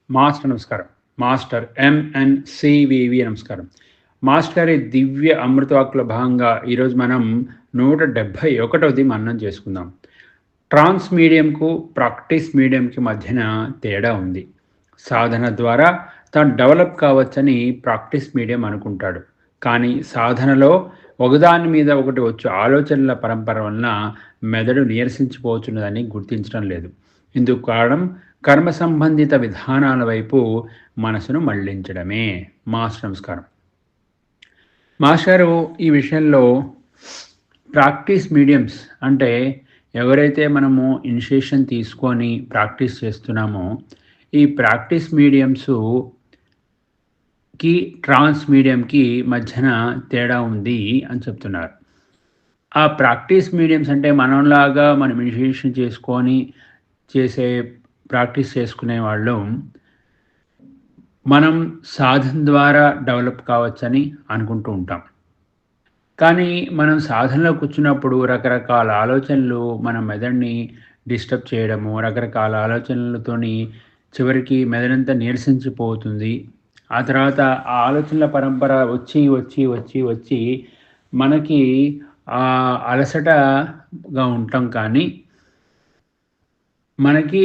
Master నమస్కారం. Master ఎంఎన్‌సివివి నమస్కారం. Master గారి దివ్య అమృతవాక్కులో భాగంగా ఈరోజు మనం 171ది మననం చేసుకుందాం. ట్రాన్స్ మీడియంకు, ప్రాక్టీస్ మీడియంకి మధ్యన తేడా ఉంది. సాధన ద్వారా తాను డెవలప్ కావచ్చని ప్రాక్టీస్ మీడియం అనుకుంటాడు. కానీ సాధనలో ఒకదాని మీద ఒకటి వచ్చు ఆలోచనల పరంపర వలన మెదడు నీరసించిపోతున్నదని గుర్తించడం లేదు. ఇందుకు కారణం కర్మ సంబంధిత విధానాల వైపు మనసును మళ్లించడమే. మాస్టర్ నమస్కారం. మాస్టారు ఈ విషయంలో ప్రాక్టీస్ మీడియంస్ అంటే ఎవరైతే మనము ఇనిషియేషన్ తీసుకొని ప్రాక్టీస్ చేస్తున్నామో ఈ ప్రాక్టీస్ మీడియంస్కి ట్రాన్స్ మీడియంకి మధ్యన తేడా ఉంది అని చెప్తున్నారు. ఆ ప్రాక్టీస్ మీడియంస్ అంటే మనలాగా మనం ఇనిషియేషన్ చేసుకొని చేసే ప్రాక్టీస్ చేసుకునే వాళ్ళు మనం సాధన ద్వారా డెవలప్ కావచ్చని అనుకుంటూ ఉంటాం. కానీ మనం సాధనలో కూర్చున్నప్పుడు రకరకాల ఆలోచనలు మన మెదడుని డిస్టర్బ్ చేయడము, రకరకాల ఆలోచనలతోని చివరికి మెదడంతా నీరసించిపోతుంది. ఆ తర్వాత ఆ ఆలోచనల పరంపర వచ్చి మనకి అలసటగా ఉంటాం. కానీ మనకి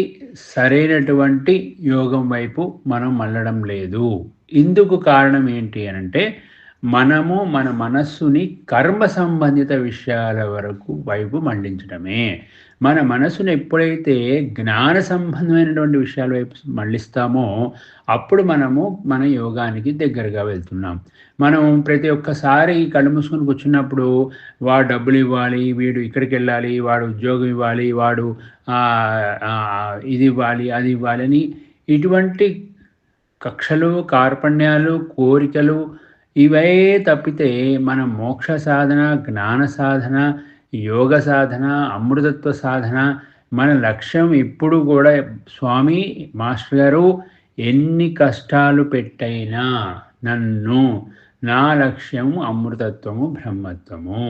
సరైనటువంటి యోగం వైపు మనం మళ్ళడం లేదు. ఇందుకు కారణం ఏంటి అనంటే మనము మన మనస్సుని కర్మ సంబంధిత విషయాల వైపు మళ్ళించడమే. మన మనసును ఎప్పుడైతే జ్ఞాన సంబంధమైనటువంటి విషయాల వైపు మళ్ళిస్తామో అప్పుడు మనము మన యోగానికి దగ్గరగా వెళ్తున్నాం. మనం ప్రతి ఒక్కసారి కళ్ళు మూసుకొని కూర్చున్నప్పుడు వాడు డబ్బులు ఇవ్వాలి, వీడు ఇక్కడికి వెళ్ళాలి, వాడు ఉద్యోగం ఇవ్వాలి, వాడు ఇది ఇవ్వాలి, అది ఇవ్వాలని ఇటువంటి కక్షలు, కార్పణ్యాలు, కోరికలు ఇవే తప్పితే మన మోక్ష సాధన, జ్ఞాన సాధన, యోగ సాధన, అమృతత్వ సాధన మన లక్ష్యం ఎప్పుడు కూడా స్వామి మాస్టర్ గారు ఎన్ని కష్టాలు పెట్టైనా నన్ను నా లక్ష్యము అమృతత్వము, బ్రహ్మత్వము.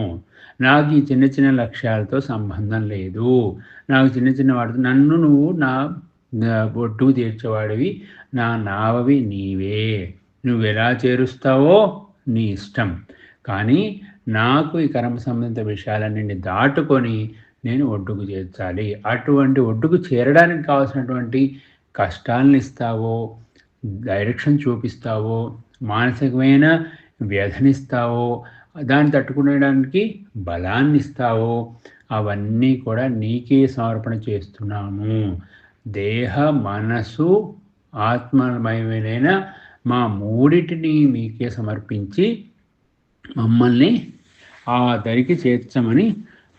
నాకు ఈ చిన్న చిన్న లక్ష్యాలతో సంబంధం లేదు. నాకు చిన్న చిన్న వాటితో నన్ను నువ్వు నా ఒడ్డు తీర్చేవాడివి, నా నావవి నీవే. నువ్వు ఎలా చేరుస్తావో నీ ఇష్టం. కానీ నాకు ఈ కర్మ సంబంధిత విషయాలన్నింటినీ దాటుకొని నేను ఒడ్డుకు చేర్చాలి. అటువంటి ఒడ్డుకు చేరడానికి కావాల్సినటువంటి కష్టాలను ఇస్తావో, డైరెక్షన్ చూపిస్తావో, మానసికమైన వ్యధనిస్తావో, దాన్ని తట్టుకునేడానికి బలాన్ని ఇస్తావో అవన్నీ కూడా నీకే సమర్పణ చేస్తున్నాము. దేహ, మనసు, ఆత్మమయమైన మా మూడిటిని మీకే సమర్పించి మమ్మల్ని ఆ దరికి చేర్చమని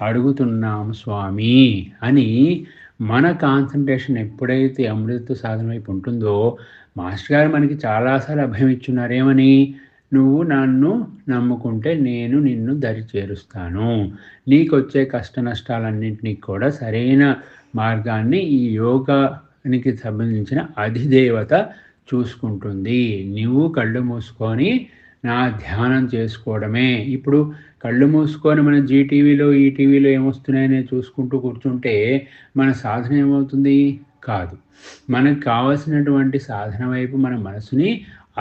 అడుగుతున్నాము స్వామి అని మన కాన్సన్ట్రేషన్ ఎప్పుడైతే అమృత సాధన వైపు ఉంటుందో మాస్టర్ గారు మనకి చాలాసార్లు అభయం ఇచ్చున్నారు. ఏమని? నువ్వు నన్ను నమ్ముకుంటే నేను నిన్ను దరి చేరుస్తాను. నీకు వచ్చే కష్ట నష్టాలన్నింటినీ కూడా సరైన మార్గాన్ని ఈ యోగానికి సంబంధించిన అధిదేవత చూసుకుంటుంది. నువ్వు కళ్ళు మూసుకొని నా ధ్యానం చేసుకోవడమే. ఇప్పుడు కళ్ళు మూసుకొని మన జీటీవీలో, ఈటీవీలో ఏమొస్తున్నాయని చూసుకుంటూ కూర్చుంటే మన సాధన ఏమవుతుంది? కాదు. మనకు కావలసినటువంటి సాధన వైపు మన మనసుని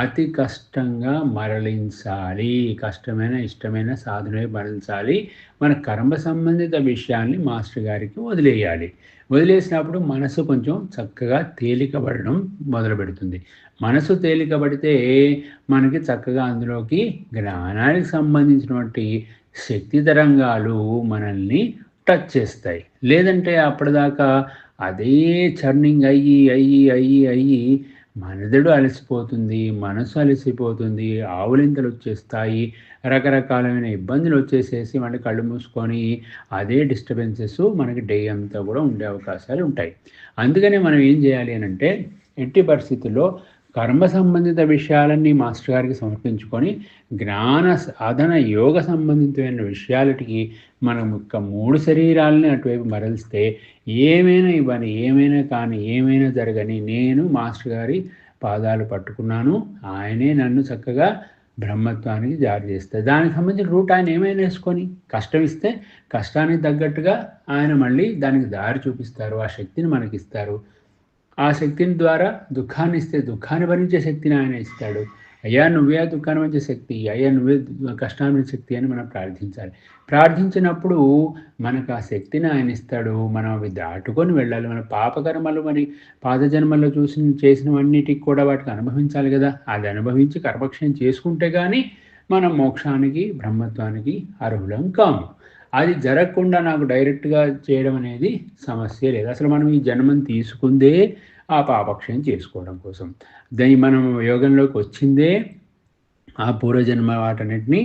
అతి కష్టంగా మరలించాలి. కష్టమైన, ఇష్టమైన సాధన వైపు మరలించాలి. మన కర్మ సంబంధిత విషయాల్ని మాస్టర్ గారికి వదిలేయాలి. వదిలేసినప్పుడు మనసు కొంచెం చక్కగా తేలికబడడం మొదలు పెడుతుంది. మనసు తేలికబడితే మనకి చక్కగా అందులోకి జ్ఞానానికి సంబంధించినటువంటి శక్తి తరంగాలు మనల్ని టచ్ చేస్తాయి. లేదంటే అప్పటిదాకా అదే చర్నింగ్ అయ్యి మెదడు అలసిపోతుంది, మనసు అలసిపోతుంది, ఆవులింతలు వచ్చేస్తాయి, రకరకాలమైన ఇబ్బందులు వచ్చేసేసి మన కళ్ళు మూసుకొని అదే డిస్టర్బెన్సెస్ మనకి డే అంతా కూడా ఉండే అవకాశాలు ఉంటాయి. అందుకనే మనం ఏం చేయాలి అని అంటే ఎట్టి పరిస్థితుల్లో కర్మ సంబంధిత విషయాలన్నీ మాస్టర్ గారికి సమర్పించుకొని జ్ఞాన సాధన, యోగ సంబంధితమైన విషయాలకి మనం యొక్క 3 శరీరాలని అటువైపు మరలిస్తే ఏమైనా ఇవ్వని, ఏమైనా కానీ, ఏమైనా జరగని నేను మాస్టర్ గారి పాదాలు పట్టుకున్నాను. ఆయనే నన్ను చక్కగా బ్రహ్మత్వానికి జారి చేస్తారు. దానికి సంబంధించిన రూట్ ఆయన ఏమైనా వేసుకొని కష్టం ఇస్తే కష్టానికి తగ్గట్టుగా ఆయన మళ్ళీ దానికి దారి చూపిస్తారు. ఆ శక్తిని మనకిస్తారు. ఆ శక్తిని ద్వారా దుఃఖాన్ని ఇస్తే దుఃఖాన్ని భరించే శక్తిని ఆయన ఇస్తాడు. అయ్యా నువ్వే ఆ దుఃఖాన్ని భరించే శక్తి, అయ్యా నువ్వే కష్టాన్ని భరించే శక్తి అని మనం ప్రార్థించాలి. ప్రార్థించినప్పుడు మనకు ఆ శక్తిని ఆయన ఇస్తాడు. మనం అవి దాటుకొని వెళ్ళాలి. మన పాపకర్మలు మరి పాత జన్మల్లో చేసినవన్నిటికి కూడా వాటికి అనుభవించాలి కదా! అది అనుభవించి కర్మక్షయం చేసుకుంటే గానీ మనం మోక్షానికి, బ్రహ్మత్వానికి అర్హులం కాము. అది జరగకుండా నాకు డైరెక్ట్‌గా చేయడం అనేది సమస్యే లేదు. అసలు మనం ఈ జన్మను తీసుకుందే ఆ పాపక్షయం చేసుకోవడం కోసం. మనం యోగంలోకి వచ్చిందే ఆ పూర్వజన్మ వాటన్నిటిని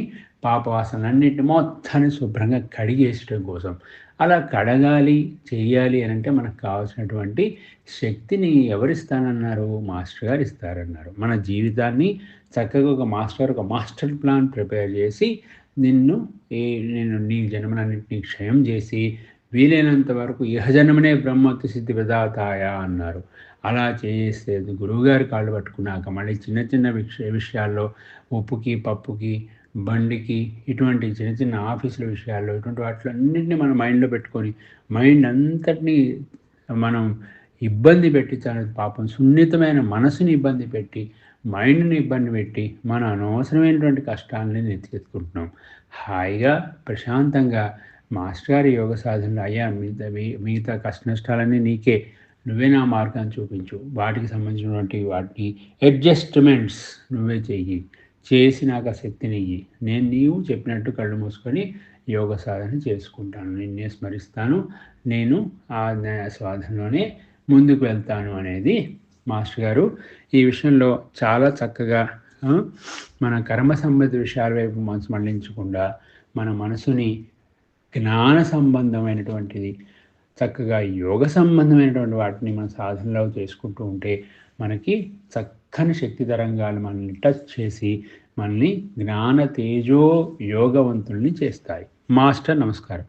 పాపవాసనలన్నిటిని మొత్తాన్ని శుభ్రంగా కడిగేసడం కోసం. అలా కడగాలి, చెయ్యాలి అనంటే మనకు కావాల్సినటువంటి శక్తిని ఎవరిస్తానన్నారు? మాస్టర్ గారు ఇస్తారన్నారు. మన జీవితాన్ని చక్కగా ఒక మాస్టర్ ప్లాన్ ప్రిపేర్ చేసి నిన్ను నేను నీ జన్మలన్నింటినీ క్షయం చేసి వీలైనంత వరకు ఇహజన్మనే బ్రహ్మత్వ సిద్ధి విధాతాయ అన్నారు. అలా చేస్తే గురువుగారి కాళ్ళు పట్టుకున్నాక మళ్ళీ చిన్న చిన్న విషయాల్లో ఉప్పుకి, పప్పుకి, బండికి ఇటువంటి చిన్న చిన్న ఆఫీసుల విషయాల్లో ఇటువంటి వాటిలన్నింటినీ మన మైండ్‌లో పెట్టుకొని మైండ్ అంతటినీ మనం ఇబ్బంది పెట్టి పాపం సున్నితమైన మనసుని ఇబ్బంది పెట్టి, మైండ్‌ని ఇబ్బంది పెట్టి మన అనవసరమైనటువంటి కష్టాలని నెత్తికెత్తుకుంటున్నాం. హాయిగా ప్రశాంతంగా మాస్టర్ గారి యోగ సాధనలో అయ్యా మిగతా కష్ట నష్టాలన్నీ నీకే, నువ్వే నా మార్గాన్ని చూపించు, వాటికి సంబంధించినటువంటి వాటిని అడ్జస్ట్మెంట్స్ నువ్వే చెయ్యి, చేసి నాకు ఆ శక్తిని ఇయ్యి, నీవు చెప్పినట్టు కళ్ళు మూసుకొని యోగ సాధన చేసుకుంటాను, నిన్నే స్మరిస్తాను, నేను ఆ సాధనలోనే ముందుకు వెళ్తాను అనేది మాస్టర్ గారు ఈ విషయంలో చాలా చక్కగా మన కర్మ సంబంధిత విషయాల వైపు మనసు మళ్లించకుండా మన మనసుని జ్ఞాన సంబంధమైనటువంటిది చక్కగా యోగ సంబంధమైనటువంటి వాటిని మన సాధనలో చేసుకుంటూ ఉంటే మనకి చక్కని శక్తి తరంగాలు మనల్ని టచ్ చేసి మనల్ని జ్ఞాన తేజో యోగవంతుల్ని చేస్తాయి. మాస్టర్ నమస్కారం.